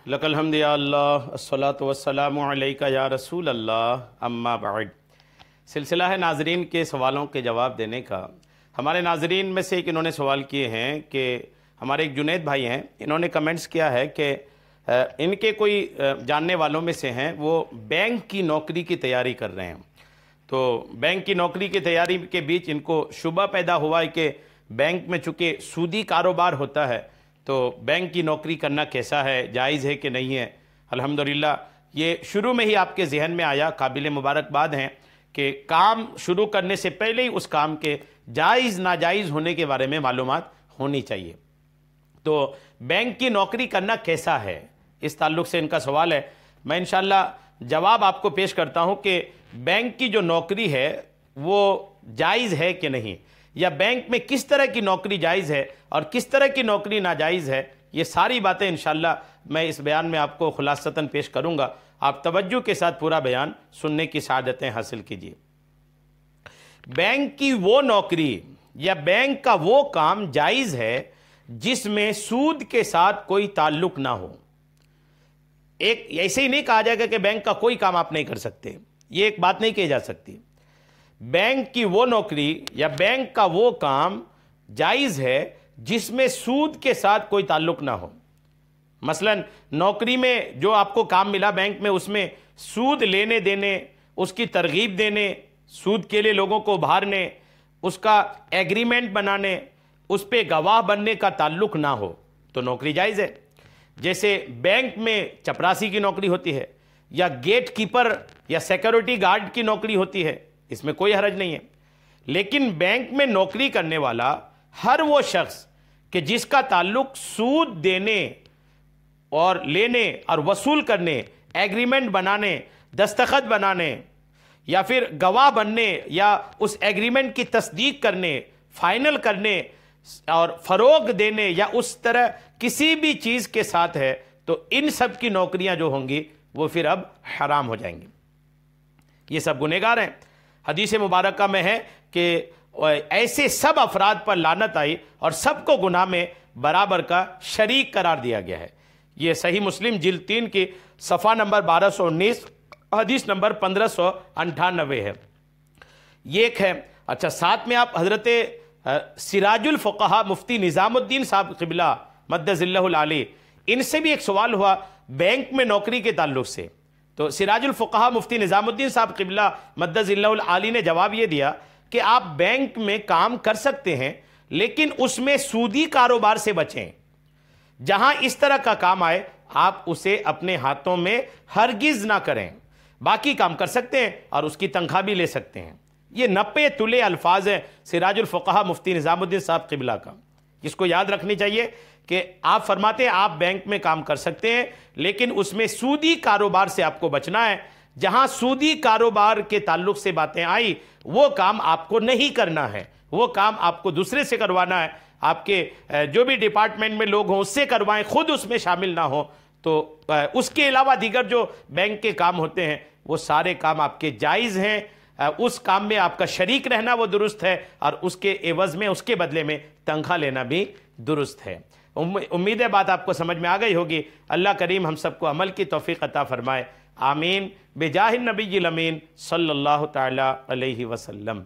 لک الحمد یا اللہ الصلاۃ والسلام علیک یا رسول اللہ اما بعد۔ سلسلہ ہے ناظرین کے سوالوں کے جواب دینے کا۔ ہمارے ناظرین میں سے ایک انہوں نے سوال کیے ہیں کہ ہمارے ایک جنید بھائی ہیں، انہوں نے کمنٹس کیا ہے کہ ان کے کوئی جاننے والوں میں سے ہیں، وہ بینک کی نوکری کی تیاری کر رہے ہیں، تو بینک کی نوکری کی تیاری کے بیچ ان کو شبہ پیدا ہوا ہے کہ بینک میں چونکہ سودی کاروبار ہوتا ہے تو بینک کی نوکری کرنا کیسا ہے، جائز ہے کہ نہیں ہے۔ الحمدللہ یہ شروع میں ہی آپ کے ذہن میں آیا، قابل مبارکباد ہیں کہ کام شروع کرنے سے پہلے ہی اس کام کے جائز ناجائز ہونے کے بارے میں معلومات ہونی چاہیے۔ تو بینک کی نوکری کرنا کیسا ہے، اس تعلق سے ان کا سوال ہے۔ میں انشاءاللہ جواب آپ کو پیش کرتا ہوں کہ بینک کی جو نوکری ہے وہ جائز ہے کہ نہیں، یا بینک میں کس طرح کی نوکری جائز ہے اور کس طرح کی نوکری ناجائز ہے، یہ ساری باتیں انشاءاللہ میں اس بیان میں آپ کو خلاصتاً پیش کروں گا۔ آپ توجہ کے ساتھ پورا بیان سننے کی سعادتیں حاصل کیجیے۔ بینک کی وہ نوکری یا بینک کا وہ کام جائز ہے جس میں سود کے ساتھ کوئی تعلق نہ ہو۔ ایک ایسے ہی نہیں کہا جائے گا کہ بینک کا کوئی کام آپ نہیں کر سکتے، یہ ایک بات نہیں کہی جا سکتی۔ بینک کی وہ نوکری یا بینک کا وہ کام جائز ہے جس میں سود کے ساتھ کوئی تعلق نہ ہو۔ مثلا نوکری میں جو آپ کو کام ملا بینک میں، اس میں سود لینے دینے، اس کی ترغیب دینے، سود کے لیے لوگوں کو ابھارنے، اس کا ایگریمنٹ بنانے، اس پہ گواہ بننے کا تعلق نہ ہو تو نوکری جائز ہے۔ جیسے بینک میں چپراسی کی نوکری ہوتی ہے، یا گیٹ کیپر یا سیکورٹی گارڈ کی نوکری ہوتی ہے، اس میں کوئی حرج نہیں ہے۔ لیکن بینک میں نوکری کرنے والا ہر وہ شخص کہ جس کا تعلق سود دینے اور لینے اور وصول کرنے، ایگریمنٹ بنانے، دستخط بنانے، یا پھر گواہ بننے، یا اس ایگریمنٹ کی تصدیق کرنے، فائنل کرنے اور فروغ دینے، یا اس طرح کسی بھی چیز کے ساتھ ہے، تو ان سب کی نوکریاں جو ہوں گی وہ پھر اب حرام ہو جائیں گی۔ یہ سب گنہگار ہیں۔ حدیث مبارکہ میں ہے کہ ایسے سب افراد پر لعنت آئی اور سب کو گناہ میں برابر کا شریک قرار دیا گیا ہے۔ یہ صحیح مسلم جلد 3 کی صفحہ نمبر 1219 حدیث نمبر 1598 ہے۔ یہ ایک ہے۔ اچھا، ساتھ میں آپ حضرت سراج الفقہا مفتی نظام الدین صاحب قبلہ مد ظلہ العالی، ان سے بھی ایک سوال ہوا بینک میں نوکری کے تعلق سے، تو سراج الفقہا مفتی نظام الدین صاحب قبلہ مد ظلہ العالی نے جواب یہ دیا کہ آپ بینک میں کام کر سکتے ہیں لیکن اس میں سودی کاروبار سے بچیں۔ جہاں اس طرح کا کام آئے آپ اسے اپنے ہاتھوں میں ہرگز نہ کریں۔ باقی کام کر سکتے ہیں اور اس کی تنخواہ بھی لے سکتے ہیں۔ یہ 90 تلے الفاظ ہیں سراج الفقہا مفتی نظام الدین صاحب قبلہ کا، جس کو یاد رکھنی چاہیے کہ آپ فرماتے ہیں آپ بینک میں کام کر سکتے ہیں لیکن اس میں سودی کاروبار سے آپ کو بچنا ہے۔ جہاں سودی کاروبار کے تعلق سے باتیں آئی وہ کام آپ کو نہیں کرنا ہے، وہ کام آپ کو دوسرے سے کروانا ہے۔ آپ کے جو بھی ڈپارٹمنٹ میں لوگ ہوں اس سے کروائیں، خود اس میں شامل نہ ہوں۔ تو اس کے علاوہ دیگر جو بینک کے کام ہوتے ہیں وہ سارے کام آپ کے جائز ہیں۔ اس کام میں آپ کا شریک رہنا وہ درست ہے، اور اس کے عوض میں، اس کے بدلے میں تنخواہ لینا بھی درست ہے۔ امید ہے بات آپ کو سمجھ میں آ گئی ہوگی۔ اللہ کریم ہم سب کو عمل کی توفیق عطا فرمائے، آمین، بجاہ النبی الامین صلی اللہ تعالی علیہ وسلم۔